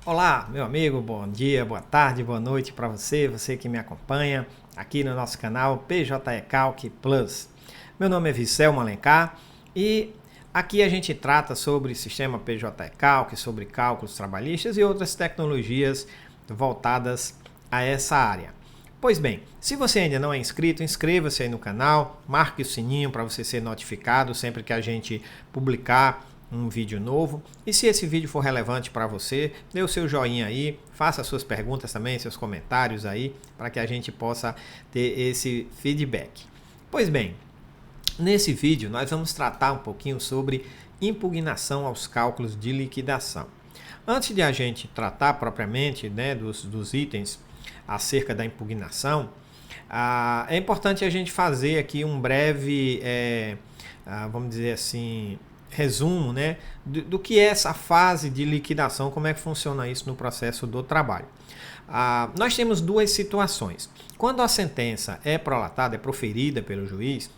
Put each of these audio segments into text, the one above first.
Olá, meu amigo, bom dia, boa tarde, boa noite para você que me acompanha aqui no nosso canal PJE Calc Plus. Meu nome é Viscelmo Alencar e aqui a gente trata sobre sistema PJE Calc, sobre cálculos trabalhistas e outras tecnologias voltadas a essa área. Pois bem, se você ainda não é inscrito, inscreva-se aí no canal, marque o sininho para você ser notificado sempre que a gente publicar um vídeo novo. E se esse vídeo for relevante para você, dê o seu joinha aí, faça suas perguntas também, seus comentários aí, para que a gente possa ter esse feedback. Pois bem, nesse vídeo nós vamos tratar um pouquinho sobre impugnação aos cálculos de liquidação. Antes de a gente tratar propriamente, né, dos itens acerca da impugnação, é importante a gente fazer aqui um breve, vamos dizer assim, resumo, né, do que é essa fase de liquidação, como é que funciona isso no processo do trabalho. Nós temos duas situações. Quando a sentença é prolatada, é proferida pelo juiz,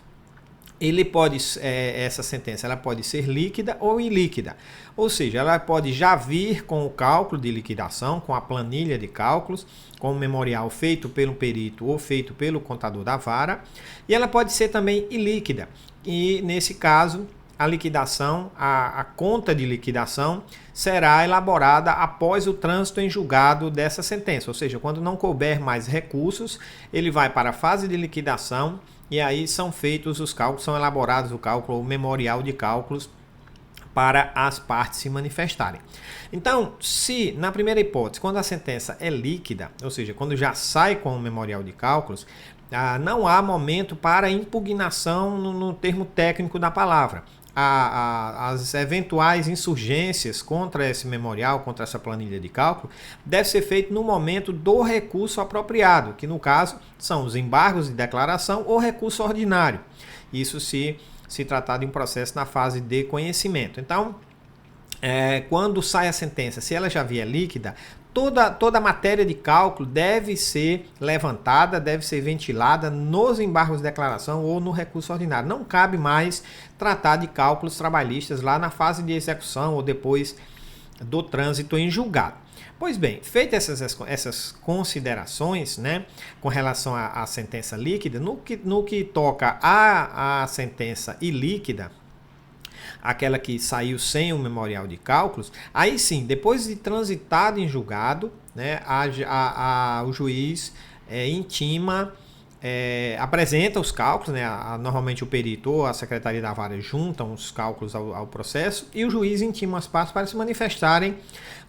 essa sentença ela pode ser líquida ou ilíquida, ou seja, ela pode já vir com o cálculo de liquidação, com a planilha de cálculos, com o memorial feito pelo perito ou feito pelo contador da vara, e ela pode ser também ilíquida, e nesse caso a liquidação, a conta de liquidação será elaborada após o trânsito em julgado dessa sentença, ou seja, quando não couber mais recursos, ele vai para a fase de liquidação e aí são feitos os cálculos, são elaborados o cálculo, o memorial de cálculos para as partes se manifestarem. Então, se na primeira hipótese, quando a sentença é líquida, ou seja, quando já sai com o memorial de cálculos, não há momento para impugnação no termo técnico da palavra. As eventuais insurgências contra esse memorial, contra essa planilha de cálculo, deve ser feito no momento do recurso apropriado, que no caso são os embargos de declaração ou recurso ordinário. Isso se tratar de um processo na fase de conhecimento. Então, quando sai a sentença, se ela já vier líquida, toda a matéria de cálculo deve ser levantada, deve ser ventilada nos embargos de declaração ou no recurso ordinário. Não cabe mais tratar de cálculos trabalhistas lá na fase de execução ou depois do trânsito em julgado. Pois bem, feitas essas considerações, né, com relação à sentença líquida, no que toca à sentença ilíquida, aquela que saiu sem o memorial de cálculos, aí sim, depois de transitado em julgado, né, o juiz intima, apresenta os cálculos, né, normalmente o perito ou a secretaria da vara juntam os cálculos ao processo e o juiz intima as partes para se manifestarem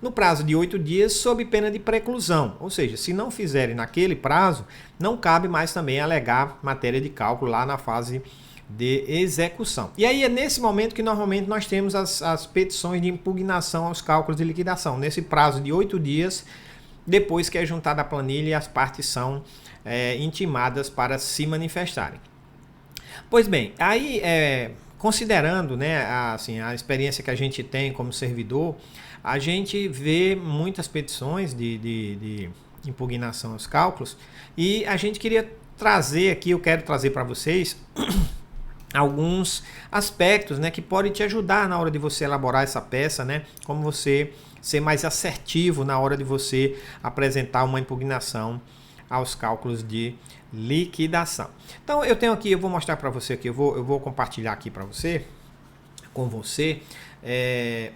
no prazo de 8 dias sob pena de preclusão, ou seja, se não fizerem naquele prazo, não cabe mais também alegar matéria de cálculo lá na fase de execução. E aí é nesse momento que normalmente nós temos as petições de impugnação aos cálculos de liquidação, nesse prazo de 8 dias, depois que é juntada a planilha e as partes são intimadas para se manifestarem. Pois bem, aí considerando, né, a experiência que a gente tem como servidor, a gente vê muitas petições de impugnação aos cálculos e a gente queria trazer aqui, eu quero trazer para vocês alguns aspectos, né, que podem te ajudar na hora de você elaborar essa peça, né, como você ser mais assertivo na hora de você apresentar uma impugnação aos cálculos de liquidação. Então eu tenho aqui, eu vou mostrar para você aqui, eu vou compartilhar aqui para você, com você,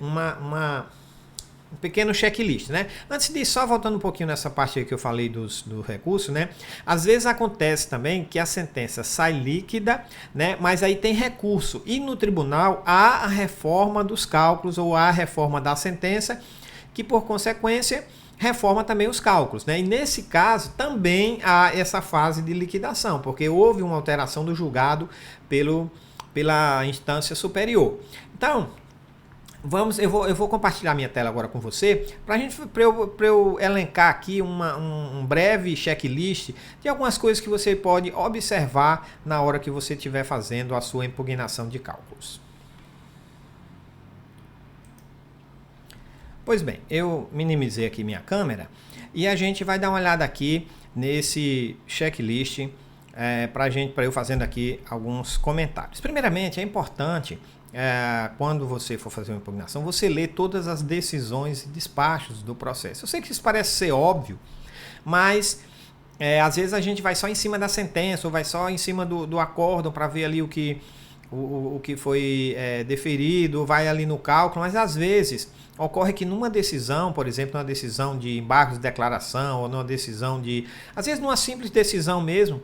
um pequeno checklist, né? Antes disso, só voltando um pouquinho nessa parte aí que eu falei do recurso, né? Às vezes acontece também que a sentença sai líquida, né? Mas aí tem recurso e no tribunal há a reforma dos cálculos ou há a reforma da sentença que por consequência reforma também os cálculos, né? E nesse caso também há essa fase de liquidação, porque houve uma alteração do julgado pela instância superior. Então, eu vou compartilhar minha tela agora com você para eu elencar aqui um breve checklist de algumas coisas que você pode observar na hora que você estiver fazendo a sua impugnação de cálculos. Pois bem, eu minimizei aqui minha câmera e a gente vai dar uma olhada aqui nesse checklist para eu fazendo aqui alguns comentários. Primeiramente, é importante, quando você for fazer uma impugnação, você ler todas as decisões e despachos do processo. Eu sei que isso parece ser óbvio, mas às vezes a gente vai só em cima da sentença, ou vai só em cima do acórdão para ver ali o que foi deferido, ou vai ali no cálculo, mas às vezes ocorre que numa decisão, por exemplo, numa decisão de embargos de declaração, ou numa decisão às vezes numa simples decisão mesmo,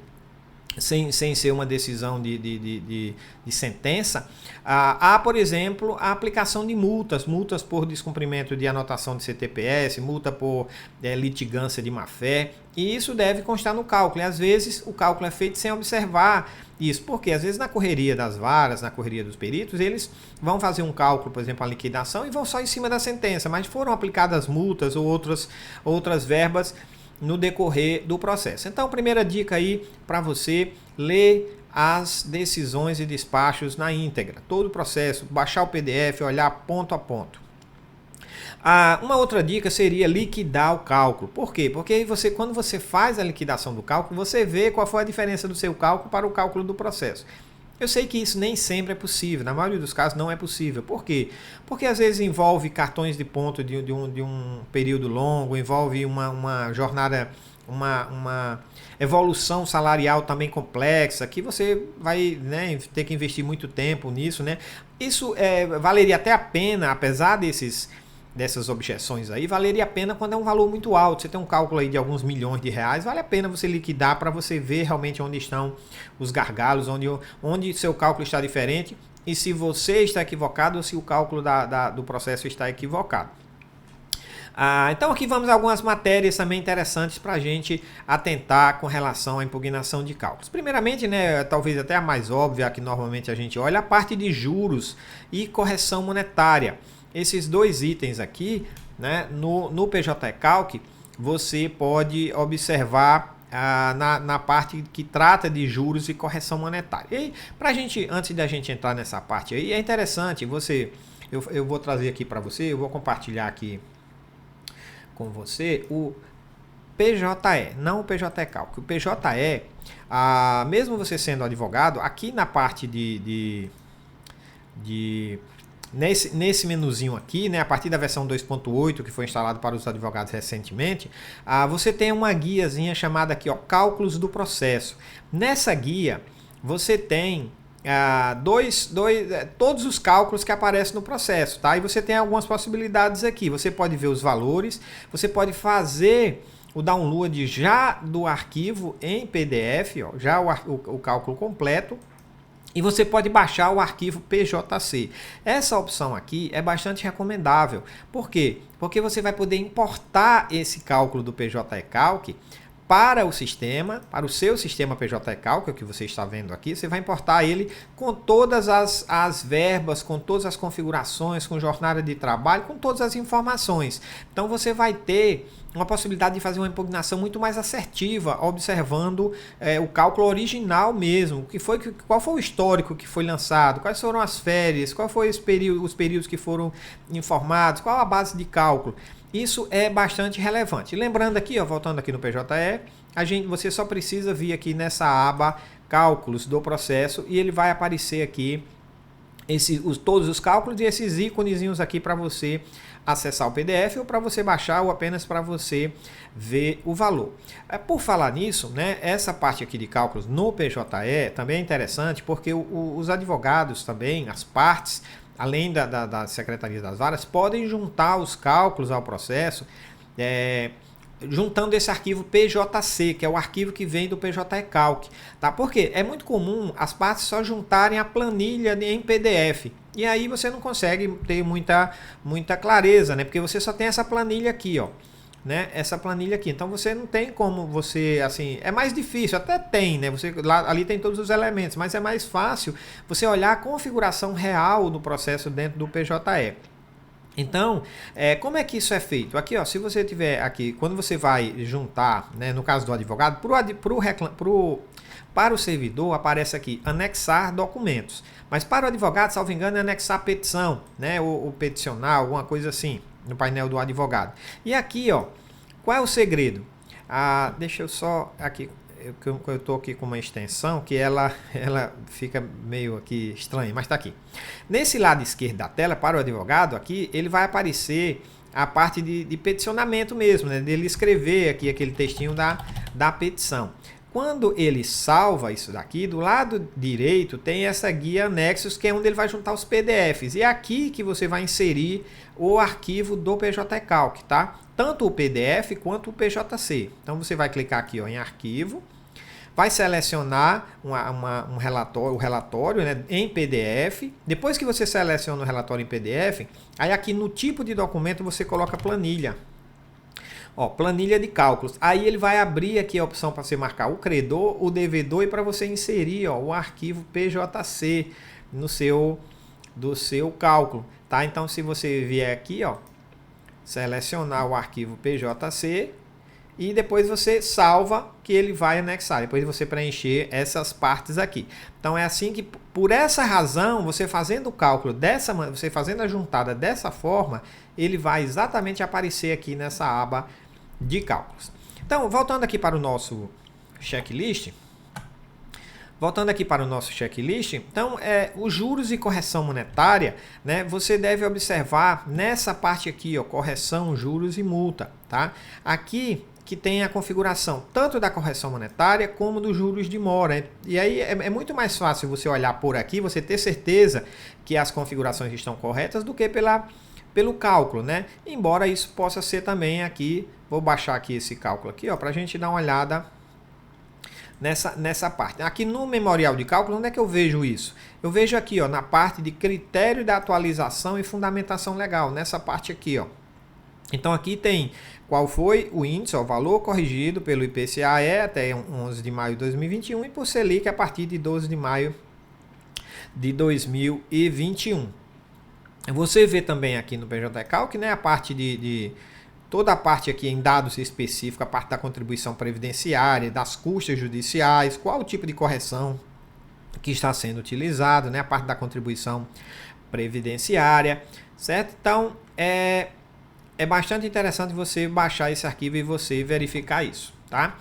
sem ser uma decisão de sentença, há, por exemplo, a aplicação de multas por descumprimento de anotação de CTPS, multa por litigância de má-fé, e isso deve constar no cálculo, e às vezes o cálculo é feito sem observar isso, porque às vezes na correria das varas, na correria dos peritos, eles vão fazer um cálculo, por exemplo, a liquidação, e vão só em cima da sentença, mas foram aplicadas multas ou outras verbas no decorrer do processo. Então, primeira dica aí para você, ler as decisões e despachos na íntegra, todo o processo, baixar o PDF, olhar ponto a ponto. Uma outra dica seria liquidar o cálculo. Por quê? Porque aí quando você faz a liquidação do cálculo, você vê qual foi a diferença do seu cálculo para o cálculo do processo. Eu sei que isso nem sempre é possível, na maioria dos casos não é possível. Por quê? Porque às vezes envolve cartões de ponto de um período longo, envolve uma jornada, uma evolução salarial também complexa, que você vai, né, ter que investir muito tempo nisso, né? Isso valeria até a pena, apesar dessas objeções aí, valeria a pena quando é um valor muito alto. Você tem um cálculo aí de alguns milhões de reais, vale a pena você liquidar para você ver realmente onde estão os gargalos, onde seu cálculo está diferente e se você está equivocado ou se o cálculo do processo está equivocado. Então aqui vamos a algumas matérias também interessantes para a gente atentar com relação à impugnação de cálculos. Primeiramente, né, talvez até a mais óbvia, a que normalmente a gente olha, a parte de juros e correção monetária. Esses dois itens aqui, né, no PJ-Calc, você pode observar na parte que trata de juros e correção monetária. E antes da gente entrar nessa parte aí, é interessante eu vou trazer aqui para você, eu vou compartilhar aqui com você o PJE, não o PJ-Calc. O PJE, mesmo você sendo advogado, aqui na parte nesse menuzinho aqui, né, a partir da versão 2.8 que foi instalado para os advogados recentemente, você tem uma guiazinha chamada aqui, ó, Cálculos do Processo. Nessa guia você tem todos os cálculos que aparecem no processo, tá? E você tem algumas possibilidades aqui. Você pode ver os valores, você pode fazer o download já do arquivo em PDF, ó, já o cálculo completo. E você pode baixar o arquivo PJC. Essa opção aqui é bastante recomendável. Por quê? Porque você vai poder importar esse cálculo do PJ-Calc para o sistema, para o seu sistema PJ-Calc, que você está vendo aqui. Você vai importar ele com todas as verbas, com todas as configurações, com jornada de trabalho, com todas as informações. Então você vai ter uma possibilidade de fazer uma impugnação muito mais assertiva, observando o cálculo original mesmo, qual foi o histórico que foi lançado, quais foram as férias, qual foi os períodos que foram informados, qual a base de cálculo. Isso é bastante relevante. Lembrando aqui, ó, voltando aqui no PJE, você só precisa vir aqui nessa aba Cálculos do Processo e ele vai aparecer aqui todos os cálculos e esses íconezinhos aqui para você acessar o PDF ou para você baixar ou apenas para você ver o valor. Por falar nisso, né, essa parte aqui de cálculos no PJE também é interessante porque os advogados também, as partes, além da Secretaria das Varas, podem juntar os cálculos ao processo, juntando esse arquivo PJC, que é o arquivo que vem do PJ-Calc. Tá? Por quê? É muito comum as partes só juntarem a planilha em PDF. E aí você não consegue ter muita clareza, né? Porque você só tem essa planilha aqui, ó. Né? Essa planilha aqui. Então você não tem como você, assim, é mais difícil, até tem, né? Ali tem todos os elementos, mas é mais fácil você olhar a configuração real do processo dentro do PJE. Então, como é que isso é feito? Aqui, ó, se você tiver aqui, quando você vai juntar, né, no caso do advogado, para o servidor aparece aqui anexar documentos, mas para o advogado, salvo engano, é anexar petição, né, ou peticionar, alguma coisa assim, no painel do advogado. E aqui, ó, qual é o segredo? Deixa eu só aqui, eu estou aqui com uma extensão que ela fica meio aqui estranha, mas está aqui. Nesse lado esquerdo da tela, para o advogado, aqui ele vai aparecer a parte de peticionamento mesmo, né? Dele escrever aqui aquele textinho da petição. Quando ele salva isso daqui, do lado direito tem essa guia anexos, que é onde ele vai juntar os PDFs. E é aqui que você vai inserir o arquivo do PJ-Calc, tá? Tanto o PDF quanto o PJC. Então você vai clicar aqui, ó, em arquivo, vai selecionar um relatório, o relatório, né, em PDF. Depois que você seleciona o relatório em PDF, aí aqui no tipo de documento você coloca planilha. Ó, planilha de cálculos. Aí ele vai abrir aqui a opção para você marcar o credor, o devedor e para você inserir, ó, o arquivo PJC do seu cálculo, tá? Então se você vier aqui, ó, selecionar o arquivo PJC e depois você salva, que ele vai anexar, depois de você preencher essas partes aqui. Então é assim que, por essa razão, você fazendo o cálculo dessa maneira, você fazendo a juntada dessa forma, ele vai exatamente aparecer aqui nessa aba de cálculos. Então, voltando aqui para o nosso checklist, então, os juros e correção monetária, né, você deve observar nessa parte aqui, ó, correção, juros e multa, tá? Aqui que tem a configuração tanto da correção monetária como dos juros de mora. E aí é muito mais fácil você olhar por aqui, você ter certeza que as configurações estão corretas do que pelo cálculo, né? Embora isso possa ser também aqui, vou baixar aqui esse cálculo aqui, ó, para a gente dar uma olhada nessa parte. Aqui no memorial de cálculo, onde é que eu vejo isso? Eu vejo aqui, ó, na parte de critério da atualização e fundamentação legal, nessa parte aqui, ó. Então aqui tem qual foi o índice, ó, o valor corrigido pelo IPCA-E até 11 de maio de 2021 e por Selic a partir de 12 de maio de 2021. Você vê também aqui no PJ-Calc, né, a parte toda a parte aqui em dados específicos, a parte da contribuição previdenciária, das custas judiciais, qual o tipo de correção que está sendo utilizado, né, a parte da contribuição previdenciária, certo? Então, é bastante interessante você baixar esse arquivo e você verificar isso, tá?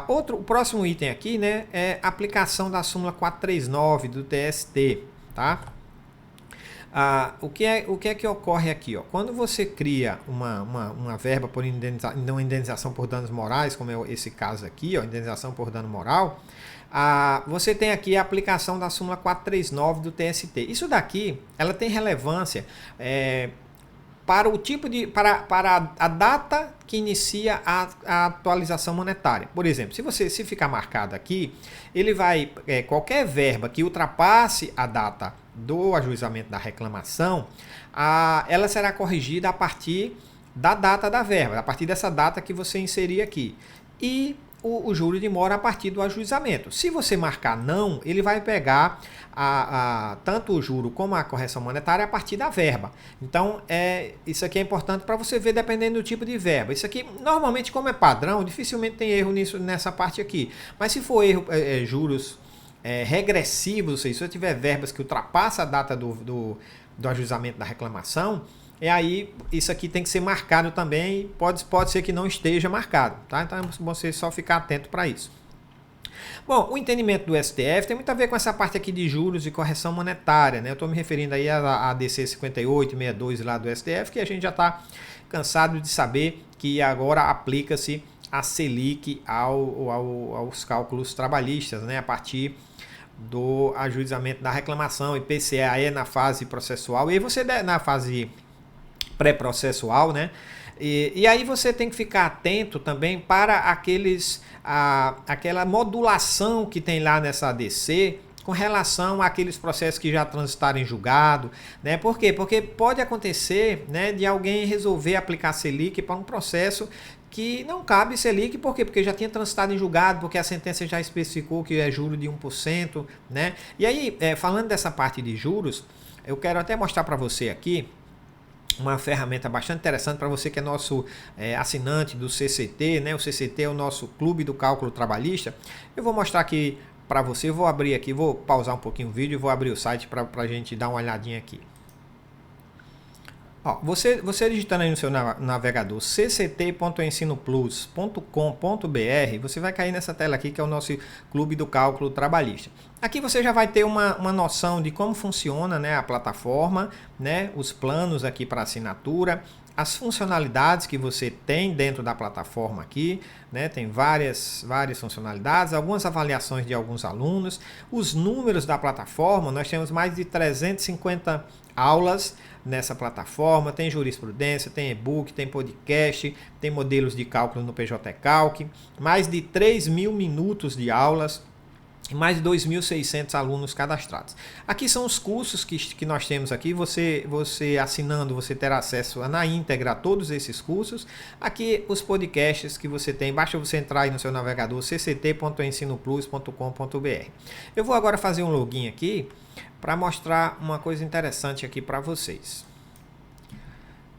O próximo item aqui, né, é aplicação da súmula 439 do TST, tá? O que é que ocorre aqui, ó? Quando você cria uma verba por indenização por danos morais, como é esse caso aqui, ó, indenização por dano moral, você tem aqui a aplicação da súmula 439 do TST. Isso daqui, ela tem relevância para o tipo para a data que inicia a atualização monetária. Por exemplo, se ficar marcado aqui, ele vai, qualquer verba que ultrapasse a data do ajuizamento da reclamação, ela será corrigida a partir da data da verba, a partir dessa data que você inserir aqui. E o juro de mora a partir do ajuizamento. Se você marcar não, ele vai pegar tanto o juro como a correção monetária a partir da verba. Então, isso aqui é importante para você ver dependendo do tipo de verba. Isso aqui, normalmente, como é padrão, dificilmente tem erro nessa parte aqui. Mas se for erro, juros regressivos, ou seja, se eu tiver verbas que ultrapassam a data do ajuizamento da reclamação, aí isso aqui tem que ser marcado também, pode ser que não esteja marcado, tá? Então é bom você só ficar atento para isso. Bom, o entendimento do STF tem muito a ver com essa parte aqui de juros e correção monetária, né? Eu estou me referindo aí à DC 5862 lá do STF, que a gente já está cansado de saber que agora aplica-se a Selic aos cálculos trabalhistas, né? A partir do ajuizamento da reclamação, IPCA-E na fase processual, e aí você na fase pré-processual, né? E aí você tem que ficar atento também para aquela modulação que tem lá nessa ADC com relação àqueles processos que já transitaram em julgado, né? Por quê? Porque pode acontecer, né, de alguém resolver aplicar Selic para um processo que não cabe Selic, por quê? Porque já tinha transitado em julgado, porque a sentença já especificou que é juro de 1%, né? E aí, falando dessa parte de juros, eu quero até mostrar para você aqui uma ferramenta bastante interessante para você que é nosso assinante do CCT, né? O CCT é o nosso clube do cálculo trabalhista. Eu vou mostrar aqui para você, vou abrir aqui, vou pausar um pouquinho o vídeo e vou abrir o site para a gente dar uma olhadinha aqui. Ó, você digitando aí no seu navegador cct.ensinoplus.com.br, você vai cair nessa tela aqui que é o nosso Clube do Cálculo Trabalhista. Aqui você já vai ter uma noção de como funciona, né, a plataforma, né, os planos aqui para assinatura, as funcionalidades que você tem dentro da plataforma aqui, né, tem várias funcionalidades, algumas avaliações de alguns alunos, os números da plataforma, nós temos mais de 350 aulas nessa plataforma, tem jurisprudência, tem e-book, tem podcast, tem modelos de cálculo no PJ Calc, mais de 3.000 minutos de aulas, e mais de 2.600 alunos cadastrados. Aqui são os cursos que nós temos aqui. Você assinando, você terá acesso na íntegra a todos esses cursos. Aqui os podcasts que você tem. Basta você entrar aí no seu navegador cct.ensinoplus.com.br. Eu vou agora fazer um login aqui para mostrar uma coisa interessante aqui para vocês.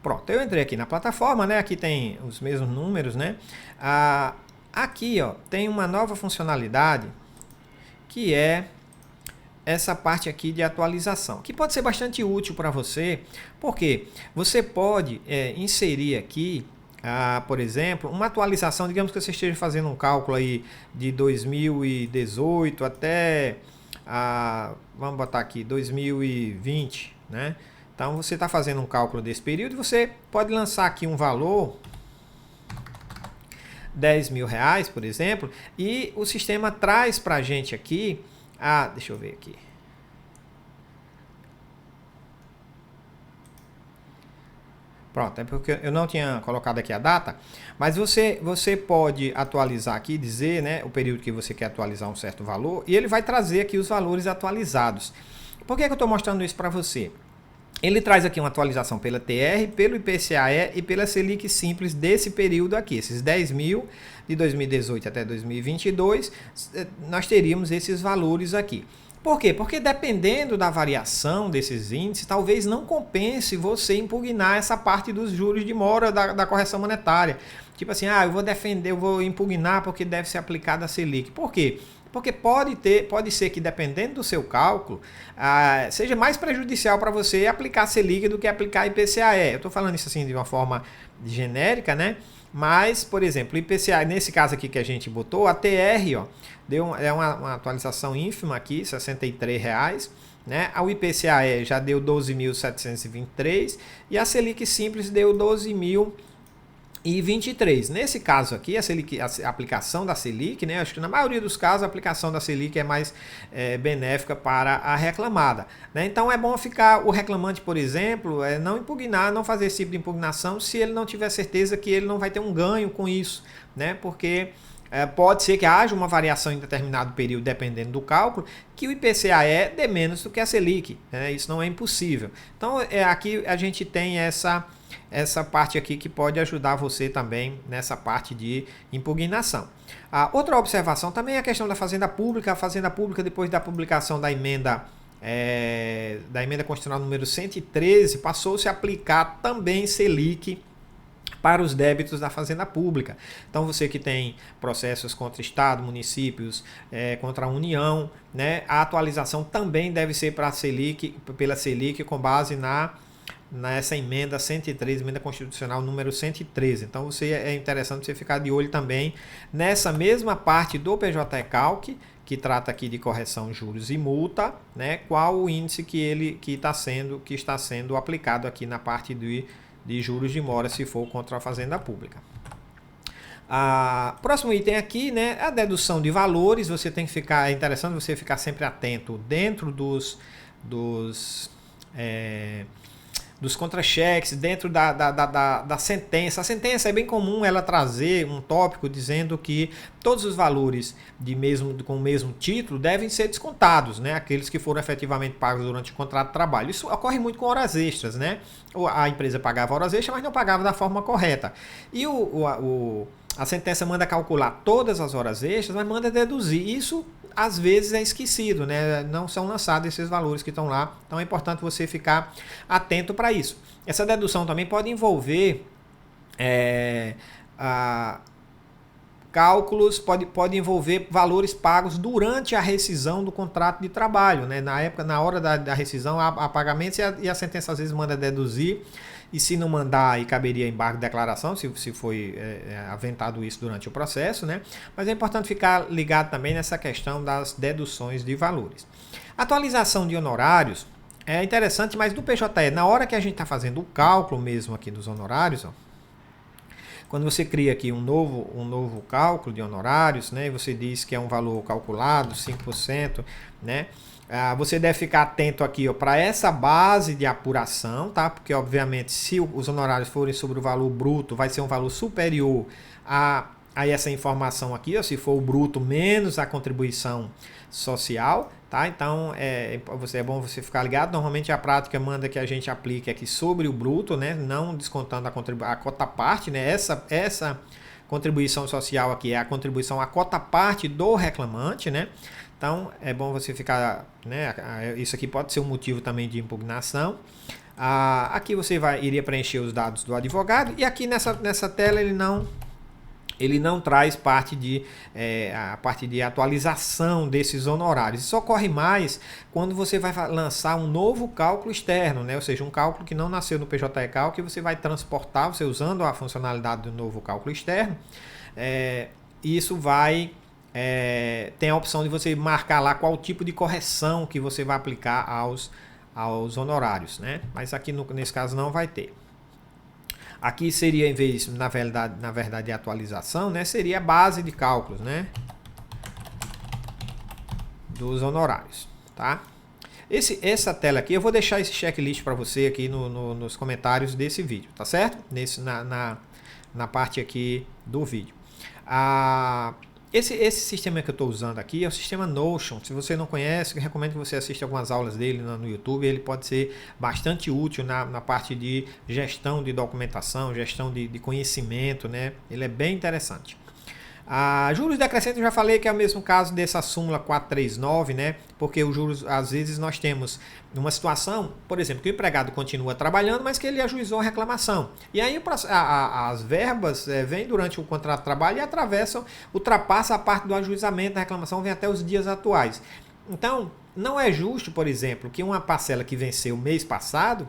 Pronto, eu entrei aqui na plataforma, né? Aqui tem os mesmos números, né? Aqui, ó, tem uma nova funcionalidade que é essa parte aqui de atualização, que pode ser bastante útil para você, porque você pode inserir aqui, por exemplo, uma atualização, digamos que você esteja fazendo um cálculo aí de 2018 até, vamos botar aqui, 2020, né? Então você está fazendo um cálculo desse período, você pode lançar aqui um valor, R$10.000, por exemplo, e o sistema traz para a gente aqui, deixa eu ver aqui. Pronto, é porque eu não tinha colocado aqui a data, mas você pode atualizar aqui, dizer, né, o período que você quer atualizar um certo valor, e ele vai trazer aqui os valores atualizados. Por que eu estou mostrando isso para você? Ele traz aqui uma atualização pela TR, pelo IPCAE e pela Selic Simples desse período aqui. Esses 10.000 de 2018 até 2022, nós teríamos esses valores aqui. Por quê? Porque dependendo da variação desses índices, talvez não compense você impugnar essa parte dos juros de mora da correção monetária. Tipo assim, eu vou defender, eu vou impugnar porque deve ser aplicada a Selic. Por quê? Porque pode ser que, dependendo do seu cálculo, seja mais prejudicial para você aplicar Selic do que aplicar IPCAE. Eu estou falando isso assim de uma forma genérica, né? Mas, por exemplo, o IPCAE, nesse caso aqui que a gente botou, a TR, ó, deu uma atualização ínfima aqui, R$63, né? O IPCAE já deu 12.723 e a Selic Simples deu 12.023. Nesse caso aqui, a aplicação da Selic, né? Acho que na maioria dos casos a aplicação da Selic é mais benéfica para a reclamada, né? Então é bom ficar o reclamante, por exemplo, não impugnar, não fazer esse tipo de impugnação se ele não tiver certeza que ele não vai ter um ganho com isso, né? Porque pode ser que haja uma variação em determinado período, dependendo do cálculo, que o IPCAE dê menos do que a Selic, né? Isso não é impossível. Então aqui a gente tem essa parte aqui que pode ajudar você também nessa parte de impugnação. Outra observação também é a questão da Fazenda Pública. A Fazenda Pública, depois da publicação da emenda constitucional número 113, passou-se a aplicar também Selic para os débitos da Fazenda Pública. Então você que tem processos contra Estado, municípios, contra a União, né, a atualização também deve ser para a Selic, pela Selic com base nessa emenda 113, emenda constitucional número 113. Então é interessante você ficar de olho também nessa mesma parte do PJ Calc, que trata aqui de correção, juros e multa, né? Qual o índice que está sendo aplicado aqui na parte de juros de mora, se for contra a Fazenda Pública. Próximo item aqui, né, a dedução de valores. Você tem que ficar, é interessante você ficar sempre atento dentro dos contra-cheques, dentro da sentença. A sentença é bem comum ela trazer um tópico dizendo que todos os valores com o mesmo título devem ser descontados, né? Aqueles que foram efetivamente pagos durante o contrato de trabalho. Isso ocorre muito com horas extras, né? A empresa pagava horas extras, mas não pagava da forma correta. E a sentença manda calcular todas as horas extras, mas manda deduzir. Isso às vezes é esquecido, né? Não são lançados esses valores que estão lá. Então é importante você ficar atento para isso. Essa dedução também pode envolver cálculos, pode envolver valores pagos durante a rescisão do contrato de trabalho, né? Na hora da rescisão há pagamentos e a sentença às vezes manda deduzir e se não mandar, aí caberia embargo de declaração, se foi aventado isso durante o processo, né? Mas é importante ficar ligado também nessa questão das deduções de valores. Atualização de honorários é interessante, mas do PJE, na hora que a gente está fazendo o cálculo mesmo aqui dos honorários, ó, quando você cria aqui um novo cálculo de honorários, né, e você diz que é um valor calculado, 5%, né, você deve ficar atento aqui para essa base de apuração, tá? Porque, obviamente, se os honorários forem sobre o valor bruto, vai ser um valor superior a essa informação aqui, ó, se for o bruto menos a contribuição social, tá? Então, é bom você ficar ligado. Normalmente, a prática manda que a gente aplique aqui sobre o bruto, né? Não descontando a cota parte, né? Essa contribuição social aqui é a contribuição à cota parte do reclamante, né? Então, é bom você ficar, né? Isso aqui pode ser um motivo também de impugnação. Aqui você iria preencher os dados do advogado e aqui nessa tela ele não traz a parte de atualização desses honorários. Isso ocorre mais quando você vai lançar um novo cálculo externo, né? Ou seja, um cálculo que não nasceu no PJE Calc, que você vai transportar, você usando a funcionalidade do novo cálculo externo. Isso vai... tem a opção de você marcar lá qual tipo de correção que você vai aplicar aos honorários, né? Mas aqui nesse caso não vai ter. Aqui seria, em vez, na verdade, de atualização, né? Seria a base de cálculos, né? Dos honorários, tá? Essa tela aqui, eu vou deixar esse checklist para você aqui nos comentários desse vídeo, tá certo? Na parte aqui do vídeo. Esse sistema que eu estou usando aqui é o sistema Notion. Se você não conhece, eu recomendo que você assista algumas aulas dele no YouTube. Ele pode ser bastante útil na parte de gestão de documentação, gestão de conhecimento, né? Ele é bem interessante. Juros decrescentes, eu já falei que é o mesmo caso dessa súmula 439, né? Porque os juros, às vezes, nós temos uma situação, por exemplo, que o empregado continua trabalhando, mas que ele ajuizou a reclamação. E aí as verbas vêm durante o contrato de trabalho e ultrapassa a parte do ajuizamento da reclamação, vem até os dias atuais. Então, não é justo, por exemplo, que uma parcela que venceu mês passado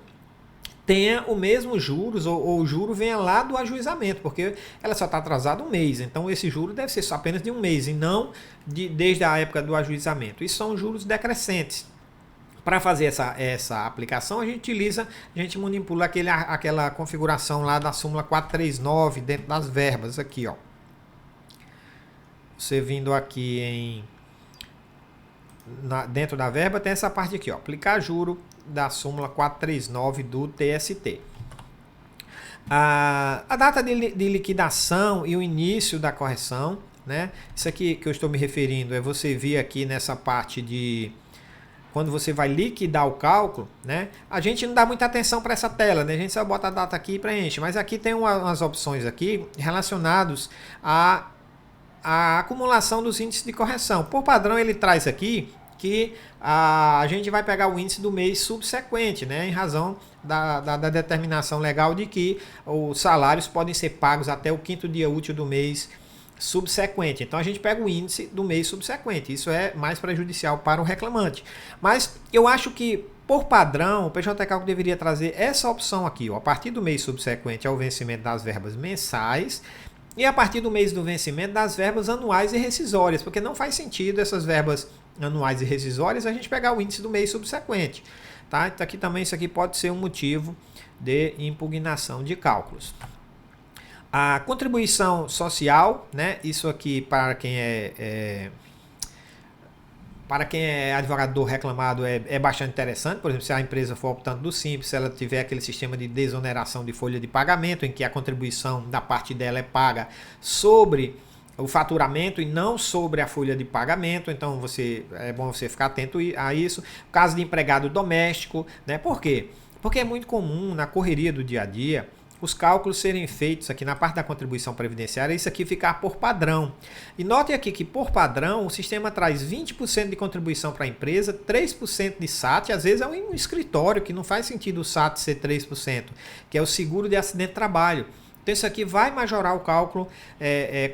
tenha o mesmo juros ou o juro venha lá do ajuizamento, porque ela só está atrasada um mês. Então, esse juro deve ser só apenas de um mês e não desde a época do ajuizamento. Isso são juros decrescentes. Para fazer essa aplicação, a gente manipula aquela configuração lá da súmula 439 dentro das verbas aqui, ó. Você vindo aqui dentro da verba, tem essa parte aqui, ó, aplicar juro da súmula 439 do TST. A data de liquidação e o início da correção, né? Isso aqui que eu estou me referindo é você vir aqui nessa parte de quando você vai liquidar o cálculo, né? A gente não dá muita atenção para essa tela, né? A gente só bota a data aqui e preenche, mas aqui tem umas opções aqui relacionadas à acumulação dos índices de correção. Por padrão, ele traz aqui que a gente vai pegar o índice do mês subsequente, né, em razão da determinação legal de que os salários podem ser pagos até o 5º dia útil do mês subsequente. Então a gente pega o índice do mês subsequente. Isso é mais prejudicial para o reclamante. Mas eu acho que, por padrão, o PJ Calc deveria trazer essa opção aqui, ó, a partir do mês subsequente ao vencimento das verbas mensais e a partir do mês do vencimento das verbas anuais e rescisórias, porque não faz sentido essas verbas anuais e rescisórias a gente pegar o índice do mês subsequente, tá? Então aqui também isso aqui pode ser um motivo de impugnação de cálculos. A contribuição social, né? Isso aqui para quem é advogado do reclamado é bastante interessante. Por exemplo, se a empresa for optando do Simples, se ela tiver aquele sistema de desoneração de folha de pagamento, em que a contribuição da parte dela é paga sobre o faturamento e não sobre a folha de pagamento. Então é bom você ficar atento a isso. Caso de empregado doméstico, né? Por quê? Porque é muito comum na correria do dia a dia os cálculos serem feitos aqui na parte da contribuição previdenciária, isso aqui ficar por padrão. E notem aqui que por padrão o sistema traz 20% de contribuição para a empresa, 3% de SAT, às vezes é um escritório que não faz sentido o SAT ser 3%, que é o seguro de acidente de trabalho. Então isso aqui vai majorar o cálculo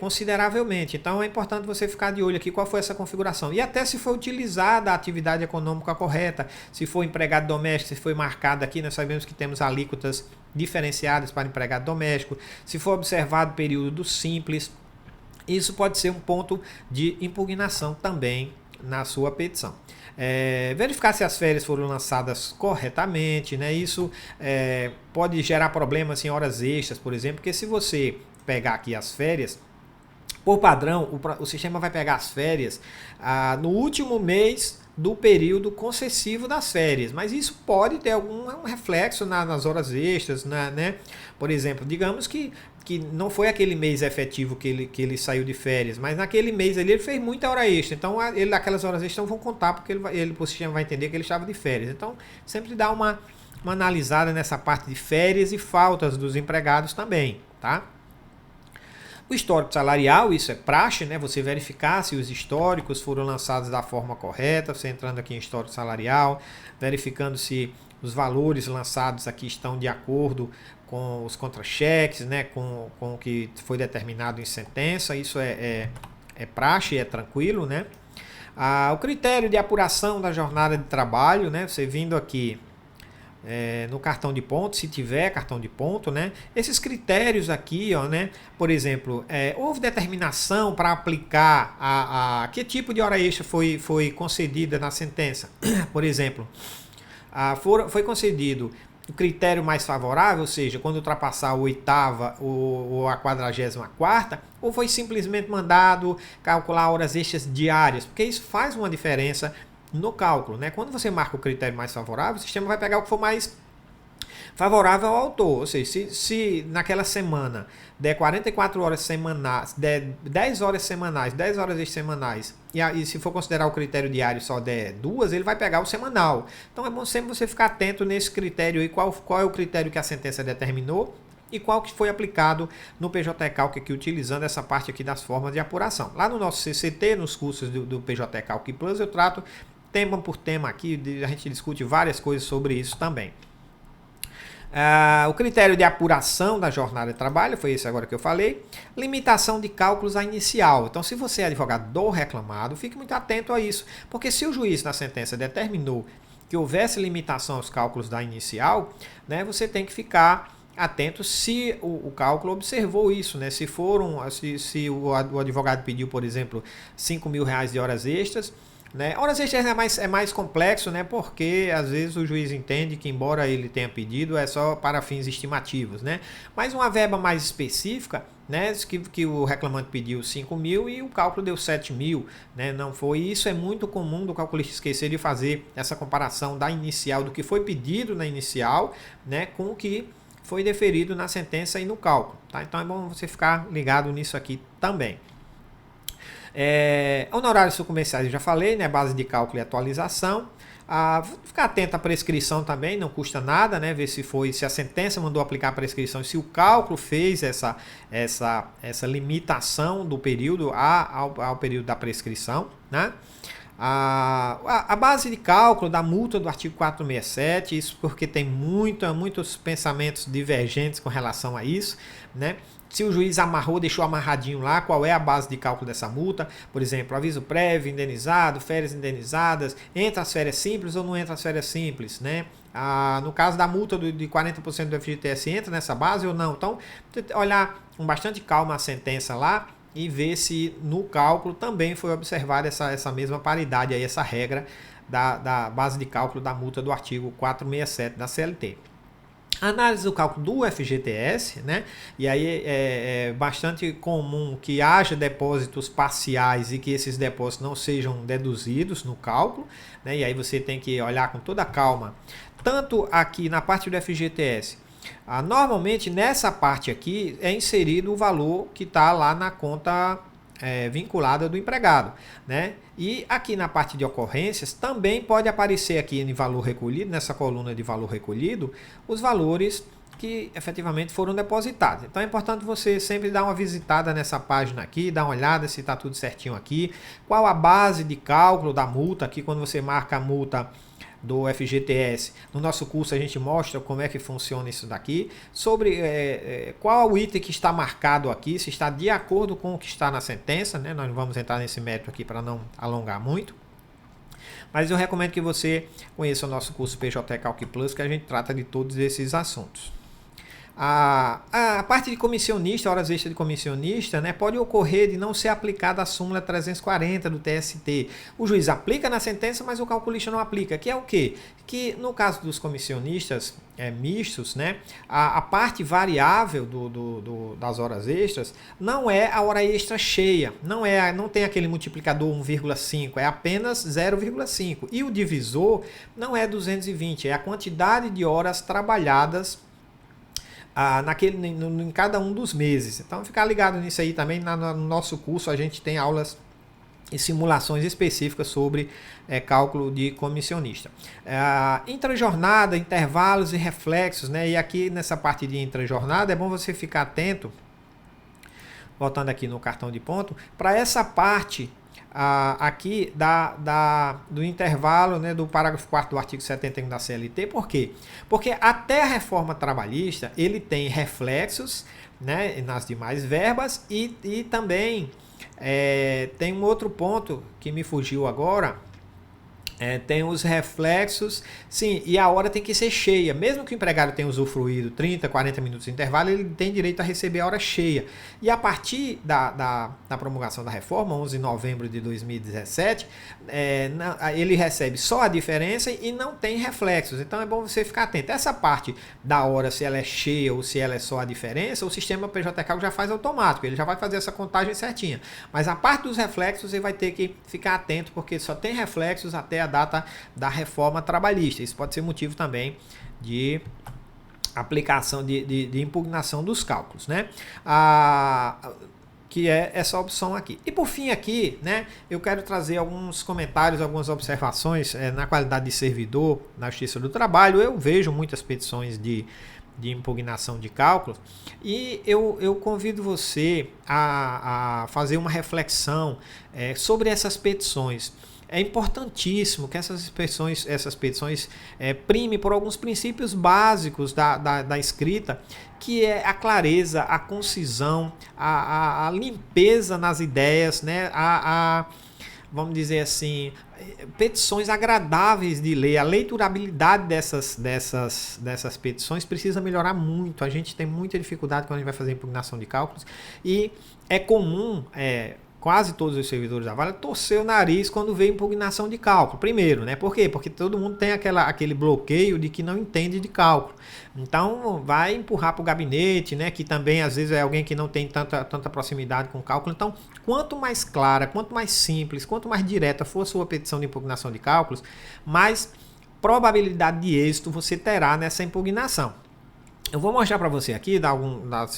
consideravelmente. Então é importante você ficar de olho aqui qual foi essa configuração. E até se for utilizada a atividade econômica correta, se for empregado doméstico, se foi marcado aqui, nós sabemos que temos alíquotas diferenciadas para empregado doméstico, se for observado o período do simples, isso pode ser um ponto de impugnação também na sua petição. Verificar se as férias foram lançadas corretamente, né? Isso pode gerar problemas em horas extras, por exemplo, porque se você pegar aqui as férias, por padrão, o sistema vai pegar as férias no último mês do período concessivo das férias, mas isso pode ter algum reflexo nas horas extras, né? Por exemplo, digamos que não foi aquele mês efetivo que ele saiu de férias, mas naquele mês ali ele fez muita hora extra, então aquelas horas extras não vão contar, porque o sistema vai entender que ele estava de férias. Então, sempre dá uma analisada nessa parte de férias e faltas dos empregados também, tá? O histórico salarial, isso é praxe, né? Você verificar se os históricos foram lançados da forma correta, você entrando aqui em histórico salarial, verificando se os valores lançados aqui estão de acordo com os contra-cheques, né? Com o que foi determinado em sentença, isso é praxe, é tranquilo, né? O critério de apuração da jornada de trabalho, né? Você vindo aqui no cartão de ponto, se tiver cartão de ponto, né? Esses critérios aqui, ó, né? Por exemplo, houve determinação para aplicar que tipo de hora extra foi concedida na sentença. Por exemplo, foi concedido o critério mais favorável, ou seja, quando ultrapassar a 8ª ou a 44ª, ou foi simplesmente mandado calcular horas extras diárias, porque isso faz uma diferença no cálculo, né? Quando você marca o critério mais favorável, o sistema vai pegar o que for mais favorável ao autor, ou seja, se naquela semana der 44 horas semanais, der 10 horas semanais, 10 horas extras semanais, e se for considerar o critério diário só der 2, ele vai pegar o semanal. Então é bom sempre você ficar atento nesse critério aí, qual é o critério que a sentença determinou e qual que foi aplicado no PJ Calc aqui, utilizando essa parte aqui das formas de apuração. Lá no nosso CCT, nos cursos do PJ Calc Plus, eu trato tema por tema aqui, a gente discute várias coisas sobre isso também. O critério de apuração da jornada de trabalho, foi esse agora que eu falei. Limitação de cálculos à inicial. Então, se você é advogado do reclamado, fique muito atento a isso, porque se o juiz na sentença determinou que houvesse limitação aos cálculos da inicial, né, você tem que ficar atento se o cálculo observou isso, né? Se o advogado pediu, por exemplo, R$5.000 de horas extras, né? Horas extras é mais complexo, né? Porque às vezes o juiz entende que, embora ele tenha pedido, é só para fins estimativos, né? Mas uma verba mais específica, né? Que o reclamante pediu 5.000 e o cálculo deu 7.000, né? Não foi. Isso é muito comum do calculista esquecer de fazer essa comparação da inicial, do que foi pedido na inicial, né? Com o que foi deferido na sentença e no cálculo, tá? Então é bom você ficar ligado nisso aqui também. Honorários sucumbenciais eu já falei, né? Base de cálculo e atualização. Ficar atento à prescrição também, não custa nada, né? Ver se a sentença mandou aplicar a prescrição, se o cálculo fez essa limitação do período ao período da prescrição, né? A base de cálculo da multa do artigo 467, isso porque tem muitos pensamentos divergentes com relação a isso, né? Se o juiz deixou amarradinho lá, qual é a base de cálculo dessa multa? Por exemplo, aviso prévio, indenizado, férias indenizadas, entra as férias simples ou não entra as férias simples, né? No caso da multa de 40% do FGTS, entra nessa base ou não? Então, olhar com bastante calma a sentença lá e ver se no cálculo também foi observada essa mesma paridade, aí, essa regra da base de cálculo da multa do artigo 467 da CLT. Análise do cálculo do FGTS, né? E aí é bastante comum que haja depósitos parciais e que esses depósitos não sejam deduzidos no cálculo, né? E aí você tem que olhar com toda calma, tanto aqui na parte do FGTS. Normalmente nessa parte aqui é inserido o valor que está lá na conta vinculada do empregado, né? E aqui na parte de ocorrências também pode aparecer aqui em valor recolhido, nessa coluna de valor recolhido, os valores que efetivamente foram depositados. Então é importante você sempre dar uma visitada nessa página aqui, dar uma olhada se está tudo certinho aqui, qual a base de cálculo da multa aqui, quando você marca a multa do FGTS. No nosso curso a gente mostra como é que funciona isso daqui, sobre qual o item que está marcado aqui, se está de acordo com o que está na sentença, né? Nós não vamos entrar nesse mérito aqui para não alongar muito, mas eu recomendo que você conheça o nosso curso PJ Calc Plus, que a gente trata de todos esses assuntos. A parte de comissionista, horas extras de comissionista, né, pode ocorrer de não ser aplicada a súmula 340 do TST. O juiz aplica na sentença, mas o calculista não aplica. Que é o quê? Que no caso dos comissionistas mistos, né, a parte variável das horas extras não é a hora extra cheia, não tem aquele multiplicador 1,5, é apenas 0,5. E o divisor não é 220, é a quantidade de horas trabalhadas em cada um dos meses. Então, ficar ligado nisso aí também. No nosso curso, a gente tem aulas e simulações específicas sobre cálculo de comissionista. Intrajornada, intervalos e reflexos, né? E aqui nessa parte de intrajornada é bom você ficar atento, voltando aqui no cartão de ponto, para essa parte aqui do intervalo, né, do parágrafo 4º do artigo 71 da CLT. Por quê? Porque até a reforma trabalhista ele tem reflexos, né, nas demais verbas e também tem um outro ponto que me fugiu agora. Tem os reflexos, sim, e a hora tem que ser cheia. Mesmo que o empregado tenha usufruído 30, 40 minutos de intervalo, ele tem direito a receber a hora cheia. E a partir da promulgação da reforma, 11 de novembro de 2017, ele recebe só a diferença e não tem reflexos. Então é bom você ficar atento. Essa parte da hora, se ela é cheia ou se ela é só a diferença, o sistema PJ Cálculo já faz automático, ele já vai fazer essa contagem certinha. Mas a parte dos reflexos, você vai ter que ficar atento, porque só tem reflexos até a data da reforma trabalhista. Isso pode ser motivo também de aplicação de impugnação dos cálculos, né? Que é essa opção aqui. E por fim aqui, né, eu quero trazer alguns comentários, algumas observações na qualidade de servidor na Justiça do Trabalho. Eu vejo muitas petições de impugnação de cálculos e eu convido você a fazer uma reflexão sobre essas petições. É importantíssimo que essas petições primem por alguns princípios básicos da escrita, que é a clareza, a concisão, a limpeza nas ideias, né? Vamos dizer assim, petições agradáveis de ler. A leiturabilidade dessas petições precisa melhorar muito. A gente tem muita dificuldade quando a gente vai fazer impugnação de cálculos e é comum quase todos os servidores da Vale torcer o nariz quando vê impugnação de cálculo. Primeiro, né? Por quê? Porque todo mundo tem aquele bloqueio de que não entende de cálculo. Então, vai empurrar para o gabinete, né? Que também, às vezes, é alguém que não tem tanta proximidade com o cálculo. Então, quanto mais clara, quanto mais simples, quanto mais direta for a sua petição de impugnação de cálculos, mais probabilidade de êxito você terá nessa impugnação. Eu vou mostrar para você aqui,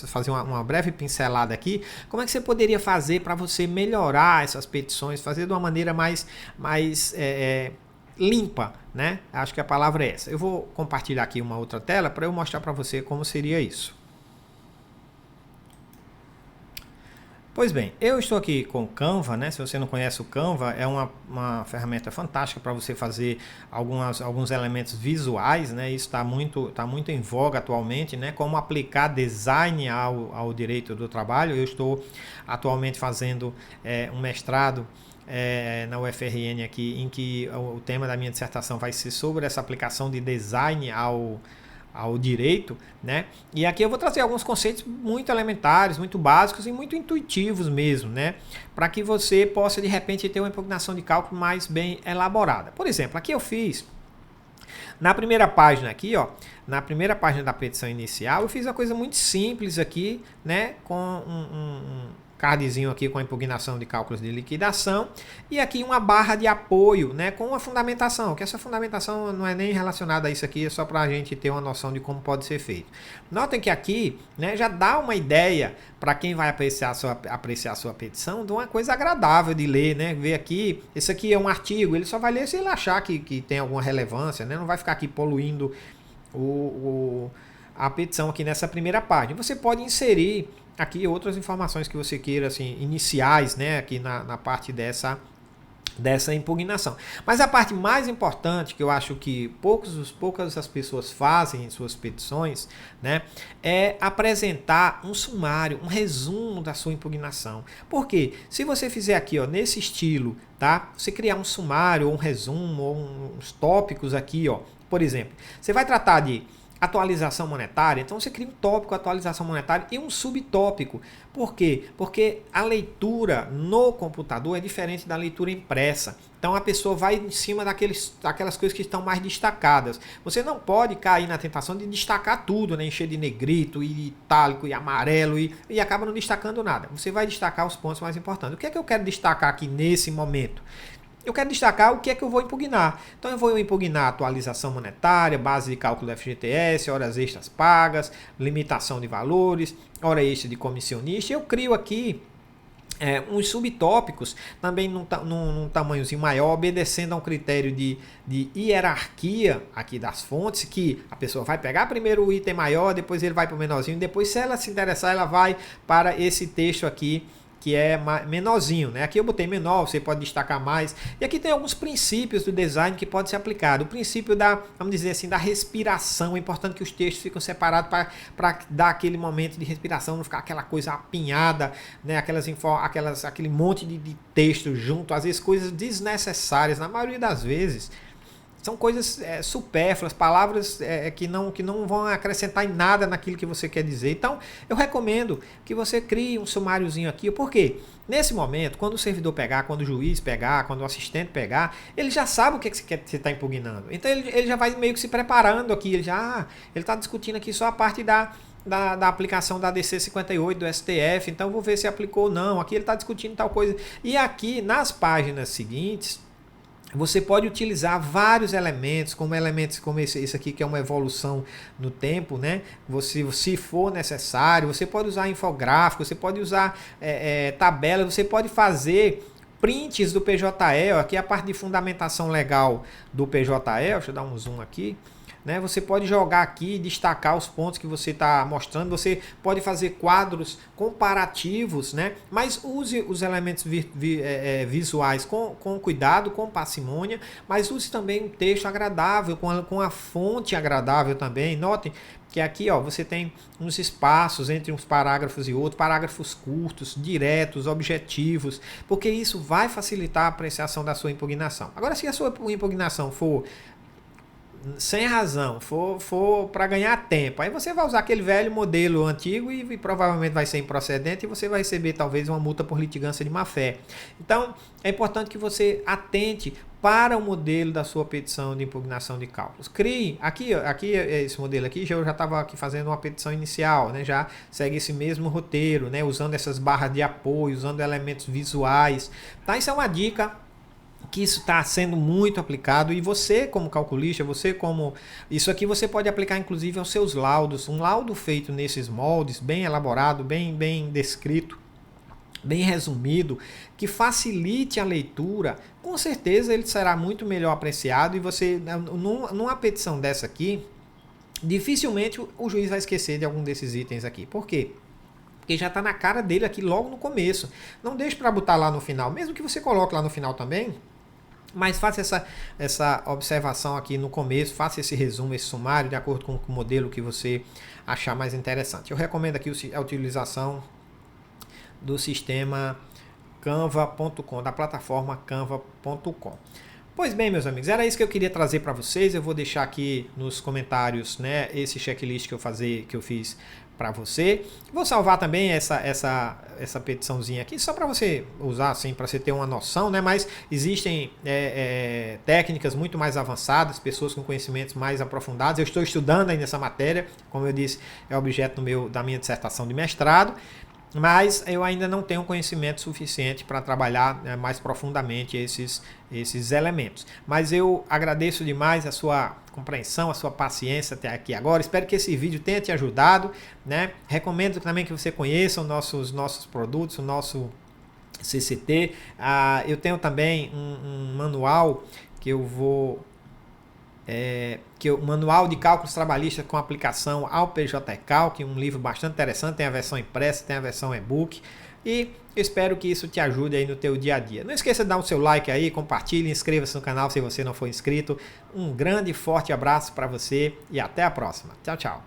fazer uma breve pincelada aqui, como é que você poderia fazer para você melhorar essas petições, fazer de uma maneira mais limpa, né? Acho que a palavra é essa. Eu vou compartilhar aqui uma outra tela para eu mostrar para você como seria isso. Pois bem, eu estou aqui com o Canva, né? Se você não conhece o Canva, é uma ferramenta fantástica para você fazer alguns elementos visuais, né? Isso está muito em voga atualmente, né? Como aplicar design ao direito do trabalho. Eu estou atualmente fazendo um mestrado na UFRN aqui, em que o tema da minha dissertação vai ser sobre essa aplicação de design ao direito, né? E aqui eu vou trazer alguns conceitos muito elementares, muito básicos e muito intuitivos mesmo, né? Para que você possa de repente ter uma impugnação de cálculo mais bem elaborada. Por exemplo, aqui eu fiz na primeira página aqui, ó, na primeira página da petição inicial, eu fiz uma coisa muito simples aqui, né? Com um cardzinho aqui com a impugnação de cálculos de liquidação e aqui uma barra de apoio, né, com uma fundamentação, que essa fundamentação não é nem relacionada a isso aqui, é só para a gente ter uma noção de como pode ser feito. Notem que aqui, né, já dá uma ideia para quem vai apreciar a sua petição de uma coisa agradável de ler, né, ver aqui, esse aqui é um artigo, ele só vai ler se ele achar que tem alguma relevância, né, não vai ficar aqui poluindo a petição aqui nessa primeira página. Você pode inserir aqui outras informações que você queira, assim, iniciais, né, aqui na parte dessa impugnação. Mas a parte mais importante, que eu acho que poucas as pessoas fazem em suas petições, né, é apresentar um sumário, um resumo da sua impugnação. Por quê? Se você fizer aqui, ó, nesse estilo, tá? Você criar um sumário, ou um resumo, ou uns tópicos aqui, ó. Por exemplo, você vai tratar de atualização monetária, então você cria um tópico, atualização monetária, e um subtópico. Por quê? Porque a leitura no computador é diferente da leitura impressa. Então a pessoa vai em cima daquelas coisas que estão mais destacadas. Você não pode cair na tentação de destacar tudo, né? Encher de negrito e itálico e amarelo e acaba não destacando nada. Você vai destacar os pontos mais importantes. O que é que eu quero destacar aqui nesse momento? Eu quero destacar o que é que eu vou impugnar. Então eu vou impugnar a atualização monetária, base de cálculo do FGTS, horas extras pagas, limitação de valores, hora extra de comissionista. Eu crio aqui uns subtópicos, também num tamanhozinho maior, obedecendo a um critério de hierarquia aqui das fontes, que a pessoa vai pegar primeiro o item maior, depois ele vai para o menorzinho, depois, se ela se interessar, ela vai para esse texto aqui, que é menorzinho, né? Aqui eu botei menor, você pode destacar mais. E aqui tem alguns princípios do design que pode ser aplicado. O princípio da, vamos dizer assim, da respiração. É importante que os textos fiquem separados para dar aquele momento de respiração, não ficar aquela coisa apinhada, né? Aquele monte de texto junto, às vezes coisas desnecessárias, na maioria das vezes. São coisas supérfluas, palavras que não vão acrescentar em nada naquilo que você quer dizer. Então, eu recomendo que você crie um sumáriozinho aqui. Por quê? Nesse momento, quando o servidor pegar, quando o juiz pegar, quando o assistente pegar, ele já sabe o que você está impugnando. Então, ele já vai meio que se preparando aqui. Ele está discutindo aqui só a parte da aplicação da DC 58 do STF. Então, vou ver se aplicou ou não. Aqui ele está discutindo tal coisa. E aqui, nas páginas seguintes, você pode utilizar vários elementos como esse aqui, que é uma evolução no tempo, né? Se for necessário, você pode usar infográfico, você pode usar tabelas, você pode fazer prints do PJE, aqui é a parte de fundamentação legal do PJE, deixa eu dar um zoom aqui. Né? Você pode jogar aqui e destacar os pontos que você está mostrando. Você pode fazer quadros comparativos, né? Mas use os elementos visuais com cuidado, com parcimônia, mas use também um texto agradável, com a fonte agradável também. Notem que aqui você tem uns espaços entre uns parágrafos e outros, parágrafos curtos, diretos, objetivos, porque isso vai facilitar a apreciação da sua impugnação. Agora, se a sua impugnação for sem razão, for para ganhar tempo, aí você vai usar aquele velho modelo antigo e provavelmente vai ser improcedente e você vai receber talvez uma multa por litigância de má-fé. Então, é importante que você atente para o modelo da sua petição de impugnação de cálculos. Crie, aqui esse modelo aqui, eu já estava aqui fazendo uma petição inicial, né, já segue esse mesmo roteiro, né, usando essas barras de apoio, usando elementos visuais. Tá? Isso é uma dica que isso está sendo muito aplicado, e você como calculista, isso aqui você pode aplicar inclusive aos seus laudos. Um laudo feito nesses moldes, bem elaborado, bem descrito, bem resumido, que facilite a leitura, com certeza ele será muito melhor apreciado, e você, numa petição dessa aqui, dificilmente o juiz vai esquecer de algum desses itens aqui. Por quê? Porque já está na cara dele aqui logo no começo. Não deixe para botar lá no final, mesmo que você coloque lá no final também, mas faça essa observação aqui no começo, faça esse resumo, esse sumário, de acordo com o modelo que você achar mais interessante. Eu recomendo aqui a utilização do sistema canva.com, da plataforma canva.com. Pois bem, meus amigos, era isso que eu queria trazer para vocês. Eu vou deixar aqui nos comentários, né, esse checklist que eu fiz para você. Vou salvar também essa petiçãozinha aqui, só para você usar, assim, para você ter uma noção, né? Mas existem técnicas muito mais avançadas, pessoas com conhecimentos mais aprofundados. Eu estou estudando ainda essa matéria, como eu disse, é objeto da minha dissertação de mestrado, mas eu ainda não tenho conhecimento suficiente para trabalhar mais profundamente esses elementos. Mas eu agradeço demais a sua compreensão, a sua paciência até aqui agora. Espero que esse vídeo tenha te ajudado, né? Recomendo também que você conheça os nossos produtos, o nosso CCT. Eu tenho também um manual que eu vou... Manual de Cálculos Trabalhistas com aplicação ao PJ-Calc, um livro bastante interessante, tem a versão impressa, tem a versão e-book, e eu espero que isso te ajude aí no teu dia a dia. Não esqueça de dar o seu like aí, compartilhe, inscreva-se no canal se você não for inscrito. Um grande e forte abraço para você e até a próxima. Tchau, tchau.